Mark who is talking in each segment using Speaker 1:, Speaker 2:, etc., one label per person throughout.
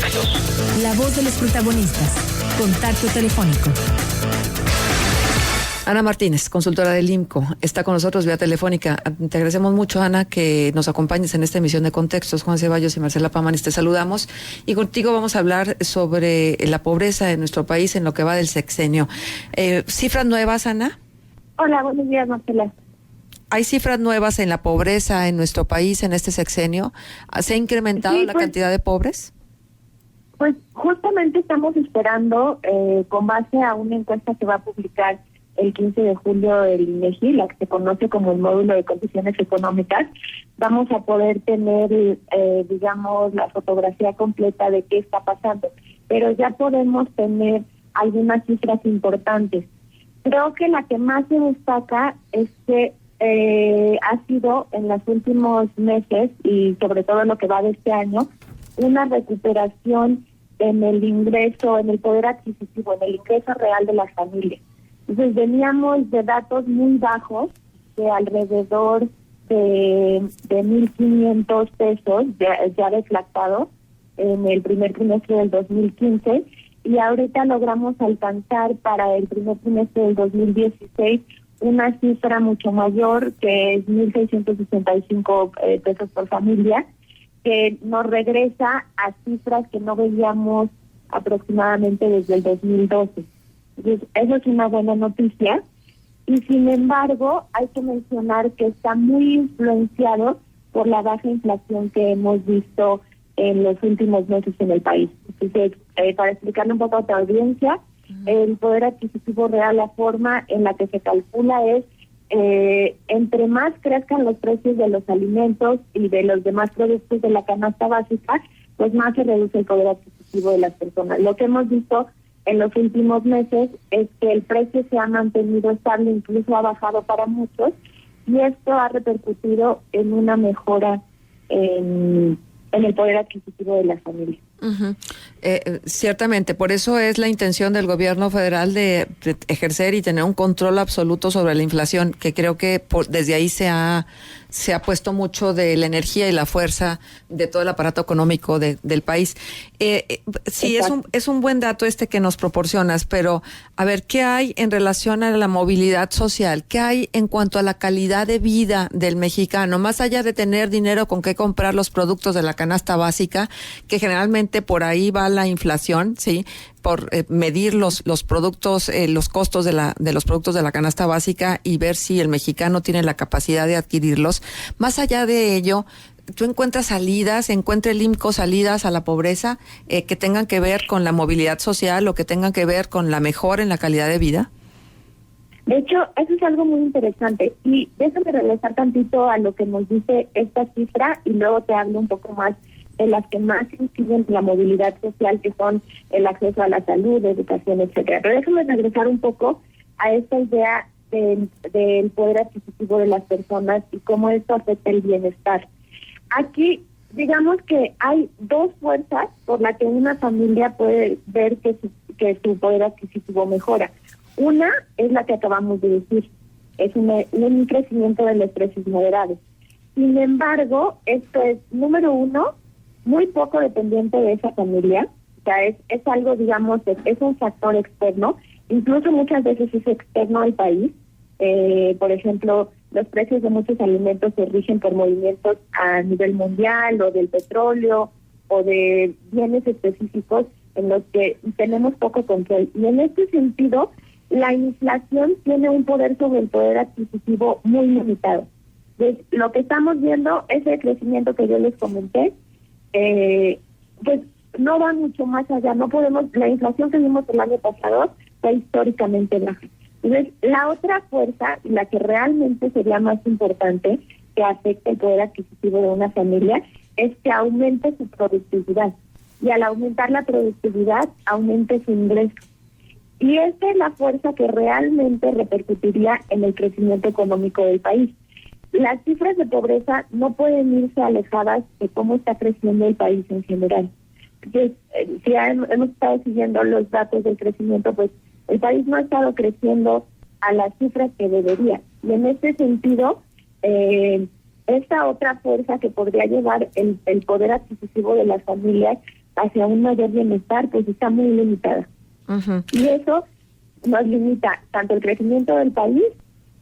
Speaker 1: La voz de los protagonistas. Contacto telefónico.
Speaker 2: Ana Martínez, consultora del IMCO, está con nosotros vía telefónica. Te agradecemos mucho, Ana, que nos acompañes en esta emisión de Contextos. Juan Ceballos y Marcela Pámanis te saludamos. Y contigo vamos a hablar sobre la pobreza en nuestro país en lo que va del sexenio. ¿Cifras nuevas, Ana?
Speaker 3: Hola, buenos días, Marcela.
Speaker 2: ¿Hay cifras nuevas en la pobreza en nuestro país en este sexenio? ¿Se ha incrementado la cantidad de pobres?
Speaker 3: Pues justamente estamos esperando, con base a una encuesta que va a publicar el 15 de julio el INEGI, la que se conoce como el módulo de condiciones económicas, vamos a poder tener, digamos, la fotografía completa de qué está pasando. Pero ya podemos tener algunas cifras importantes. Creo que la que más se destaca es que ha sido en los últimos meses, y sobre todo en lo que va de este año, una recuperación en el ingreso, en el poder adquisitivo, en el ingreso real de las familias. Entonces veníamos de datos muy bajos, de alrededor de 1.500 pesos, ya deflactado en el primer trimestre del 2015, y ahorita logramos alcanzar para el primer trimestre del 2016 una cifra mucho mayor, que es 1.665 pesos por familia, que nos regresa a cifras que no veíamos aproximadamente desde el 2012. Entonces, eso es una buena noticia, y sin embargo hay que mencionar que está muy influenciado por la baja inflación que hemos visto en los últimos meses en el país. Entonces, para explicarle un poco a tu audiencia, el poder adquisitivo real, la forma en la que se calcula es, entre más crezcan los precios de los alimentos y de los demás productos de la canasta básica, pues más se reduce el poder adquisitivo de las personas. Lo que hemos visto en los últimos meses es que el precio se ha mantenido estable, incluso ha bajado para muchos, y esto ha repercutido en una mejora en el poder adquisitivo de las familias.
Speaker 2: Uh-huh. Ciertamente, por eso es la intención del gobierno federal de ejercer y tener un control absoluto sobre la inflación, que creo que desde ahí se ha puesto mucho de la energía y la fuerza de todo el aparato económico del país. Sí, es un buen dato este que nos proporcionas, pero a ver, ¿qué hay en relación a la movilidad social? ¿Qué hay en cuanto a la calidad de vida del mexicano? Más allá de tener dinero con qué comprar los productos de la canasta básica, que generalmente por ahí va la inflación, ¿sí? Por medir los productos, los costos de los productos de la canasta básica y ver si el mexicano tiene la capacidad de adquirirlos. Más allá de ello, ¿tú encuentra el IMCO salidas a la pobreza que tengan que ver con la movilidad social o que tengan que ver con la mejora en la calidad de vida?
Speaker 3: De hecho, eso es algo muy interesante, y déjame regresar tantito a lo que nos dice esta cifra y luego te hablo un poco más de las que más inciden en la movilidad social, que son el acceso a la salud, educación, etcétera. Pero déjame regresar un poco a esta idea del poder adquisitivo de las personas y cómo esto afecta el bienestar. Aquí, digamos que hay dos fuerzas por las que una familia puede ver que su poder adquisitivo mejora. Una es la que acabamos de decir, es un crecimiento de los precios moderados. Sin embargo, esto es, número uno, muy poco dependiente de esa familia. O sea, es algo, digamos, es un factor externo, incluso muchas veces es externo al país. Por ejemplo, los precios de muchos alimentos se rigen por movimientos a nivel mundial, o del petróleo, o de bienes específicos en los que tenemos poco control. Y en este sentido, la inflación tiene un poder sobre el poder adquisitivo muy limitado. Entonces, lo que estamos viendo, ese crecimiento que yo les comenté, pues no va mucho más allá. No podemos, la inflación que vimos el año pasado fue históricamente baja. Entonces, la otra fuerza, la que realmente sería más importante que afecte el poder adquisitivo de una familia, es que aumente su productividad. Y al aumentar la productividad, aumente su ingreso. Y esta es la fuerza que realmente repercutiría en el crecimiento económico del país. Las cifras de pobreza no pueden irse alejadas de cómo está creciendo el país en general. Entonces, si hemos estado siguiendo los datos del crecimiento, pues el país no ha estado creciendo a las cifras que debería. Y en este sentido, esta otra fuerza que podría llevar el poder adquisitivo de las familias, hacia un mayor bienestar, pues está muy limitada.
Speaker 2: Ujú.
Speaker 3: Y eso nos limita tanto el crecimiento del país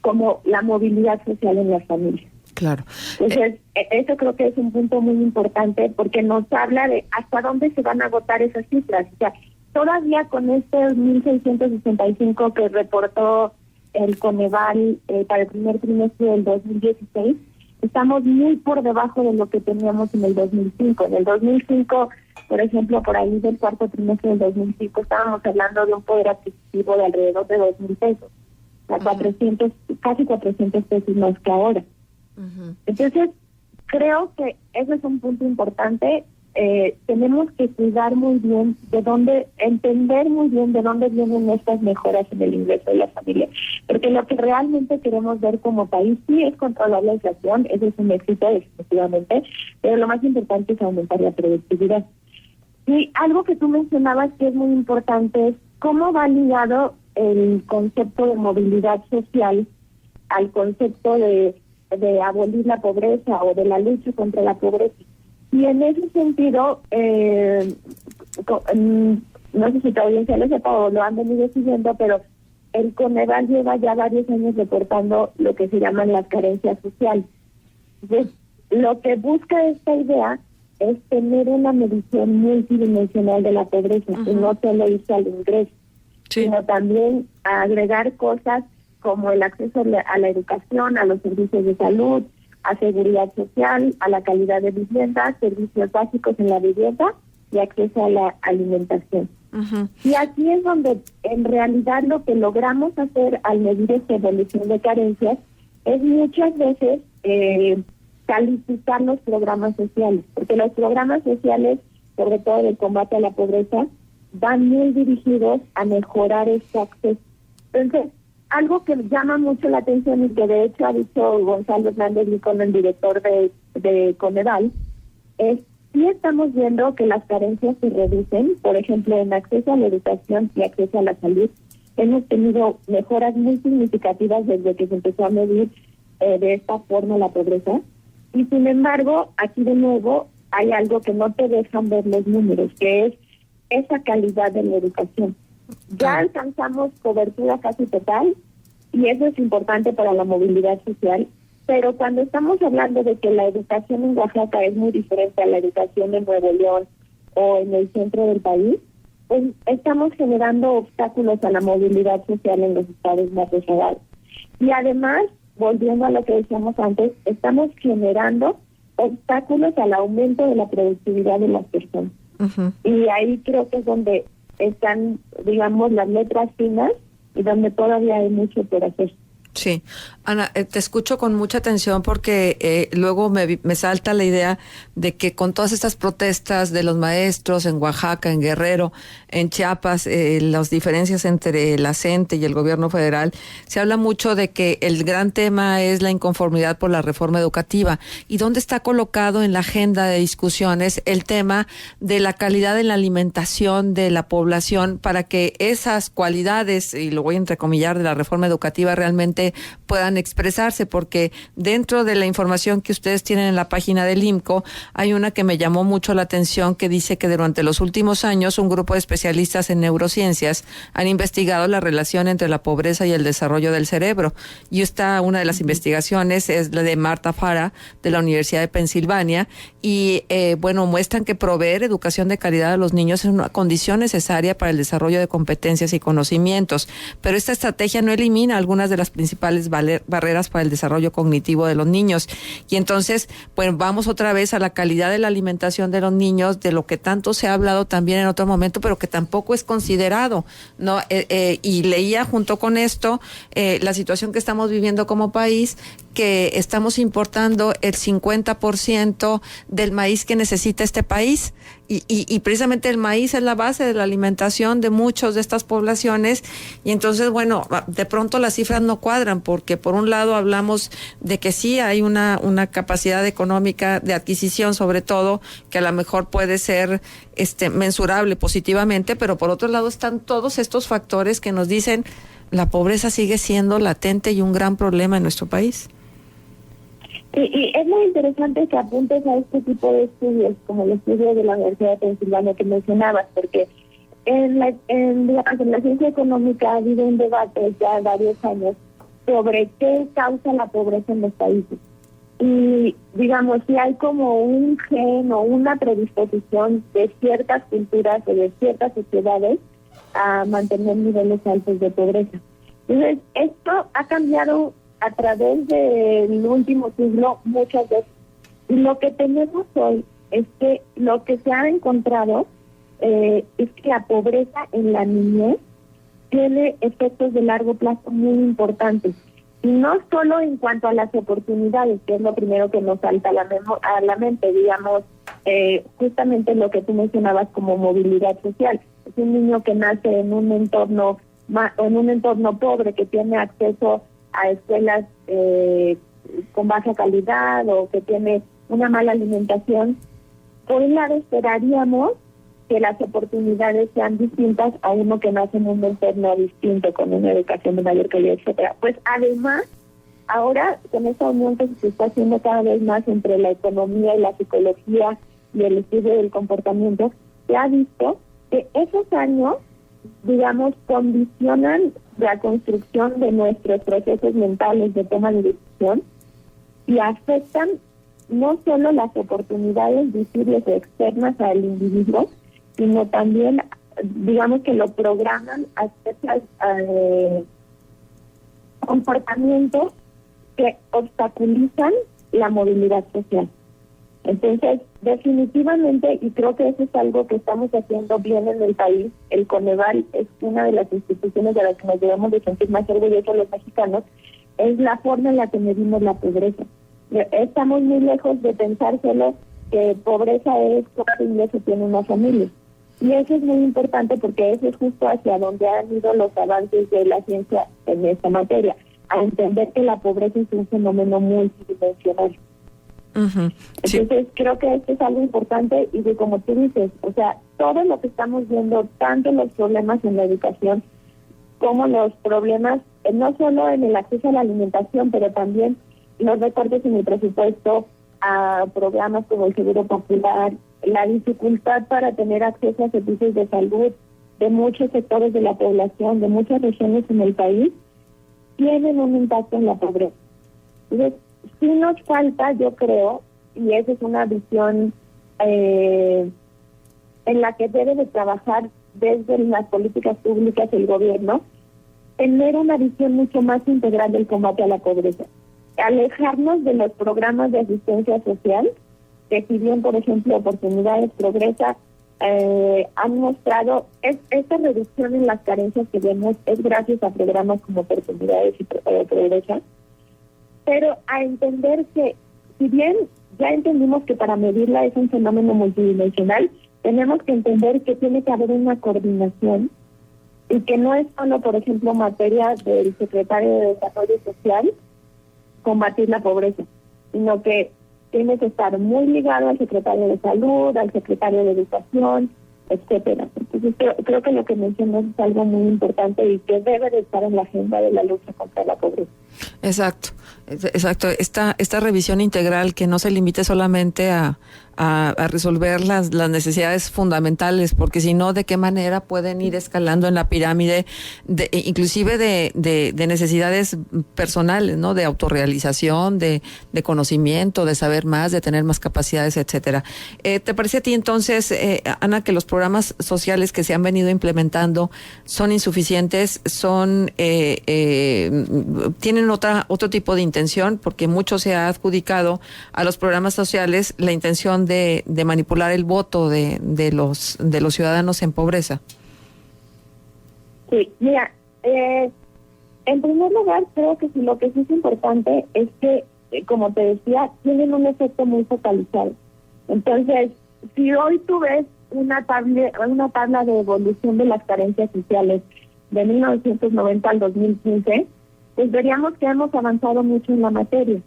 Speaker 3: como la movilidad social en las familias.
Speaker 2: Claro.
Speaker 3: Entonces, eso creo que es un punto muy importante porque nos habla de hasta dónde se van a agotar esas cifras. O sea, todavía con este 1.665 que reportó el Coneval para el primer trimestre del 2016, estamos muy por debajo de lo que teníamos en el 2005. En el 2005, por ejemplo, por ahí del cuarto trimestre del 2005, estábamos hablando de un poder adquisitivo de alrededor de 2,000 pesos, a 400, casi 400 pesos más que ahora.
Speaker 2: Uh-huh.
Speaker 3: Entonces, creo que ese es un punto importante. Tenemos que cuidar muy bien entender muy bien de dónde vienen estas mejoras en el ingreso de la familia. Porque lo que realmente queremos ver como país sí es controlar la inflación, eso es un éxito definitivamente, pero lo más importante es aumentar la productividad. Y algo que tú mencionabas que es muy importante es cómo va ligado el concepto de movilidad social al concepto de abolir la pobreza o de la lucha contra la pobreza. Y en ese sentido, no sé si tu audiencia lo sepa o lo han venido siguiendo, pero el Coneval lleva ya varios años reportando lo que se llaman las carencias sociales. Entonces, lo que busca esta idea es tener una medición multidimensional de la pobreza, y no solo irse al ingreso, sino también agregar cosas como el acceso a la educación, a los servicios de salud, a seguridad social, a la calidad de vivienda, servicios básicos en la vivienda y acceso a la alimentación. Uh-huh. Y aquí es donde en realidad lo que logramos hacer al medir esta evolución de carencias es muchas veces calificar los programas sociales, porque los programas sociales, sobre todo del combate a la pobreza, van muy dirigidos a mejorar este acceso. Entonces, algo que llama mucho la atención y que de hecho ha dicho Gonzalo Hernández Licón, el director de Coneval, es sí estamos viendo que las carencias se reducen, por ejemplo, en acceso a la educación y acceso a la salud. Hemos tenido mejoras muy significativas desde que se empezó a medir de esta forma la pobreza. Y sin embargo, aquí de nuevo hay algo que no te dejan ver los números, que es esa calidad de la educación. Ya alcanzamos cobertura casi total y eso es importante para la movilidad social, pero cuando estamos hablando de que la educación en Oaxaca es muy diferente a la educación en Nuevo León o en el centro del país, pues estamos generando obstáculos a la movilidad social en los estados más rezagados. Y además, volviendo a lo que decíamos antes, estamos generando obstáculos al aumento de la productividad de las personas. Uh-huh. Y ahí creo que es donde están, digamos, las letras finas y donde todavía hay mucho por hacer.
Speaker 2: Sí, Ana, te escucho con mucha atención porque luego me salta la idea de que con todas estas protestas de los maestros en Oaxaca, en Guerrero, en Chiapas, las diferencias entre la CENTE y el gobierno federal, se habla mucho de que el gran tema es la inconformidad por la reforma educativa. ¿Y dónde está colocado en la agenda de discusiones el tema de la calidad en la alimentación de la población para que esas cualidades, y lo voy a entrecomillar, de la reforma educativa realmente puedan expresarse? Porque dentro de la información que ustedes tienen en la página del IMCO hay una que me llamó mucho la atención que dice que durante los últimos años un grupo de especialistas en neurociencias han investigado la relación entre la pobreza y el desarrollo del cerebro, y una de las investigaciones es la de Marta Fara de la Universidad de Pensilvania y muestran que proveer educación de calidad a los niños es una condición necesaria para el desarrollo de competencias y conocimientos, pero esta estrategia no elimina algunas de las principales barreras para el desarrollo cognitivo de los niños. Y entonces, pues vamos otra vez a la calidad de la alimentación de los niños, de lo que tanto se ha hablado también en otro momento, pero que tampoco es considerado, ¿no? Y leía junto con esto la situación que estamos viviendo como país, que estamos importando el 50% del maíz que necesita este país. Y precisamente el maíz es la base de la alimentación de muchas de estas poblaciones, y entonces, bueno, de pronto las cifras no cuadran, porque por un lado hablamos de que sí hay una capacidad económica de adquisición, sobre todo, que a lo mejor puede ser mensurable positivamente, pero por otro lado están todos estos factores que nos dicen la pobreza sigue siendo latente y un gran problema en nuestro país.
Speaker 3: Y es muy interesante que apuntes a este tipo de estudios, como el estudio de la Universidad de Pensilvania que mencionabas, porque digamos, en la ciencia económica ha habido un debate ya varios años sobre qué causa la pobreza en los países. Y, digamos, si hay como un gen o una predisposición de ciertas culturas o de ciertas sociedades a mantener niveles altos de pobreza. Entonces, esto ha cambiado a través del último siglo muchas veces. Y lo que tenemos hoy es que lo que se ha encontrado es que la pobreza en la niñez tiene efectos de largo plazo muy importantes. Y no solo en cuanto a las oportunidades, que es lo primero que nos salta a la mente, digamos, justamente lo que tú mencionabas como movilidad social. Es un niño que nace en un entorno pobre, que tiene acceso a escuelas con baja calidad o que tiene una mala alimentación. Por un lado esperaríamos que las oportunidades sean distintas a uno que nace en un entorno distinto, con una educación de mayor calidad, etcétera. Pues además, ahora con esta unión que se está haciendo cada vez más entre la economía y la psicología y el estudio del comportamiento, se ha visto que esos años, digamos, condicionan la construcción de nuestros procesos mentales de toma de decisión y afectan no solo las oportunidades visibles o externas al individuo, sino también, digamos, que lo programan a ciertos comportamientos que obstaculizan la movilidad social. Entonces, definitivamente, y creo que eso es algo que estamos haciendo bien en el país, el Coneval es una de las instituciones de las que nos debemos de sentir más orgullosos los mexicanos, es la forma en la que medimos la pobreza. Estamos muy lejos de pensar solo que pobreza es cuánto ingreso tiene una familia. Y eso es muy importante porque eso es justo hacia donde han ido los avances de la ciencia en esta materia, a entender que la pobreza es un fenómeno multidimensional.
Speaker 2: Uh-huh. Sí.
Speaker 3: Entonces creo que esto es algo importante y que, como tú dices, o sea, todo lo que estamos viendo, tanto los problemas en la educación como los problemas, no solo en el acceso a la alimentación, pero también los recortes en el presupuesto a programas como el Seguro Popular, la dificultad para tener acceso a servicios de salud de muchos sectores de la población, de muchas regiones en el país, tienen un impacto en la pobreza. Entonces, sí nos falta, yo creo, y esa es una visión en la que debe de trabajar desde las políticas públicas el gobierno, tener una visión mucho más integral del combate a la pobreza. Alejarnos de los programas de asistencia social, que si bien, por ejemplo, Oportunidades Progresa han mostrado esta reducción en las carencias que vemos es gracias a programas como Oportunidades y Progresa, pero a entender que si bien ya entendimos que para medirla es un fenómeno multidimensional, tenemos que entender que tiene que haber una coordinación y que no es solo, por ejemplo, materia del secretario de Desarrollo Social combatir la pobreza, sino que tiene que estar muy ligado al secretario de Salud, al secretario de Educación, etcétera. Entonces creo que lo que mencionas es algo muy importante y que debe de estar en la agenda de la lucha contra la pobreza.
Speaker 2: Exacto. Esta revisión integral que no se limite solamente a resolver las necesidades fundamentales, porque si no, ¿de qué manera pueden ir escalando en la pirámide, inclusive de necesidades personales, ¿no? De autorrealización, de conocimiento, de saber más, de tener más capacidades, etcétera. ¿Te parece a ti entonces, Ana, que los programas sociales que se han venido implementando son insuficientes, tienen otro tipo de intención, porque mucho se ha adjudicado a los programas sociales la intención de manipular el voto de los ciudadanos en pobreza?
Speaker 3: Sí, mira, en primer lugar, creo que lo que sí es importante es que, como te decía, tienen un efecto muy focalizado. Entonces, si hoy tú ves una tabla de evolución de las carencias sociales de 1990 al 2015, pues veríamos que hemos avanzado mucho en la materia.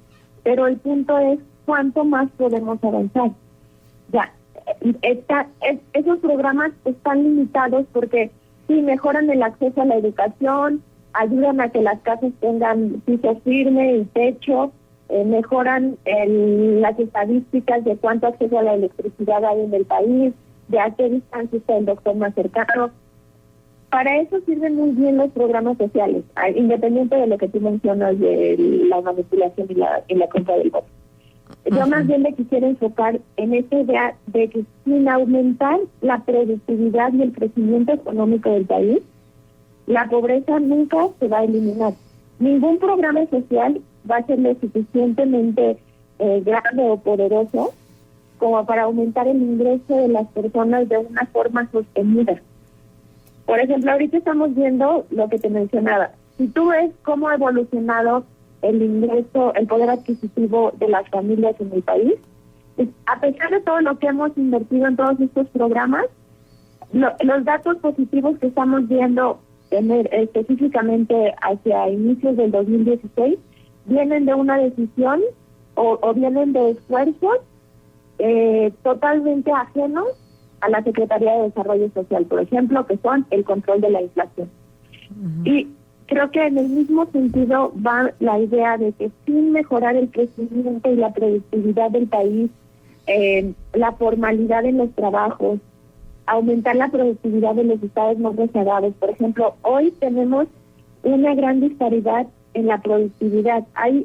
Speaker 3: Pero el punto es cuánto más podemos avanzar. Ya, esos programas están limitados porque sí mejoran el acceso a la educación, ayudan a que las casas tengan piso firme y techo, mejoran las estadísticas de cuánto acceso a la electricidad hay en el país, de a qué distancia está el doctor más cercano. Para eso sirven muy bien los programas sociales, independiente de lo que tú mencionas de la manipulación y la compra del voto. Yo más bien me quisiera enfocar en esta idea de que sin aumentar la productividad y el crecimiento económico del país, la pobreza nunca se va a eliminar. Ningún programa social va a ser lo suficientemente grande o poderoso como para aumentar el ingreso de las personas de una forma sostenida. Por ejemplo, ahorita estamos viendo lo que te mencionaba. Si tú ves cómo ha evolucionado el ingreso, el poder adquisitivo de las familias en el país, pues, a pesar de todo lo que hemos invertido en todos estos programas, los datos positivos que estamos viendo específicamente hacia inicios del 2016 vienen de una decisión o vienen de esfuerzos totalmente ajenos a la Secretaría de Desarrollo Social, por ejemplo, que son el control de la inflación. Y creo que en el mismo sentido va la idea de que sin mejorar el crecimiento y la productividad del país, la formalidad en los trabajos, aumentar la productividad de los estados más rezagados. Por ejemplo, hoy tenemos una gran disparidad en la productividad.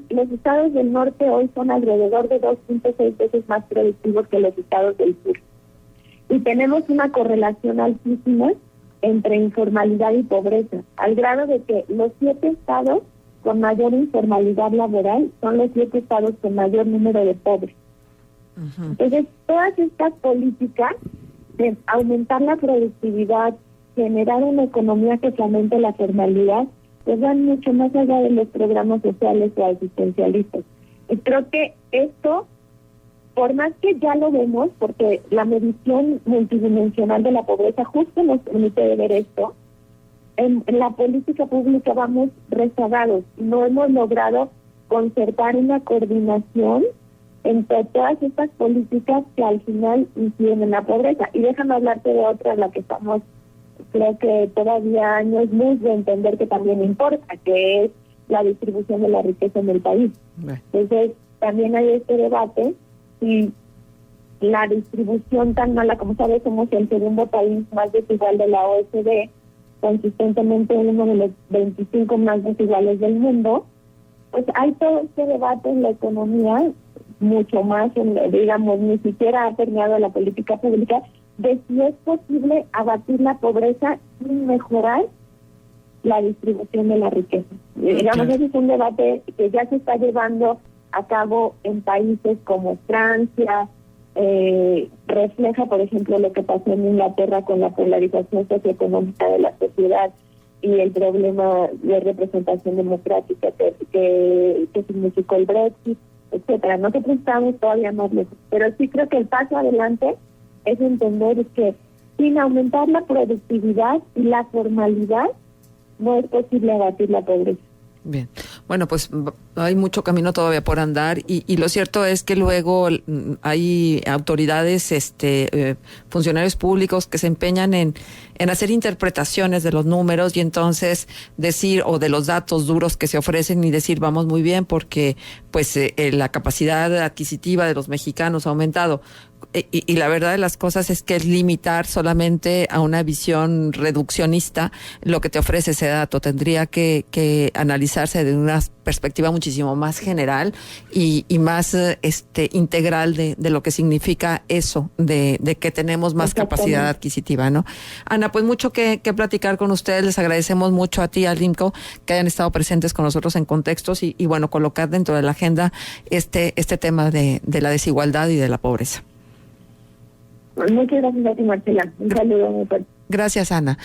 Speaker 3: Los estados del norte hoy son alrededor de 2.6 veces más productivos que los estados del sur. Y tenemos una correlación altísima entre informalidad y pobreza, al grado de que los 7 estados con mayor informalidad laboral son los 7 estados con mayor número de pobres. Entonces, todas estas políticas de aumentar la productividad, generar una economía que fomente la formalidad, pues van mucho más allá de los programas sociales o asistencialistas. Y creo que esto, por más que ya lo vemos, porque la medición multidimensional de la pobreza justo nos permite ver esto, en la política pública vamos rezagados. No hemos logrado concertar una coordinación entre todas estas políticas que al final inciden en la pobreza. Y déjame hablarte de otra, la que estamos, creo que todavía años luz de entender que también importa, que es la distribución de la riqueza en el país. Entonces, también hay este debate y la distribución tan mala, como sabes, somos el segundo país más desigual de la OECD, consistentemente uno de los 25 más desiguales del mundo. Pues hay todo este debate en la economía, mucho más, digamos, ni siquiera ha permeado la política pública, de si es posible abatir la pobreza sin mejorar la distribución de la riqueza. Digamos, ese es un debate que ya se está llevando a cabo en países como Francia, refleja, por ejemplo, lo que pasó en Inglaterra con la polarización socioeconómica de la sociedad y el problema de representación democrática que significó el Brexit, etcétera. Nosotros estamos todavía más lejos, pero sí creo que el paso adelante es entender que sin aumentar la productividad y la formalidad no es posible abatir la pobreza.
Speaker 2: Bien, bueno, pues hay mucho camino todavía por andar y lo cierto es que luego hay autoridades, funcionarios públicos que se empeñan en hacer interpretaciones de los números y entonces decir, o de los datos duros que se ofrecen y decir vamos muy bien porque pues la capacidad adquisitiva de los mexicanos ha aumentado. Y la verdad de las cosas es que es limitar solamente a una visión reduccionista lo que te ofrece ese dato. Tendría que analizarse de una perspectiva muchísimo más general y más integral de lo que significa eso, de que tenemos más capacidad adquisitiva, ¿no? Ana, pues mucho que platicar con ustedes. Les agradecemos mucho a ti, al IMCO, que hayan estado presentes con nosotros en Contextos y bueno, colocar dentro de la agenda este tema de la desigualdad y de la pobreza.
Speaker 3: Muchas gracias a ti, Marcela. Un saludo muy fuerte.
Speaker 2: Gracias, Ana.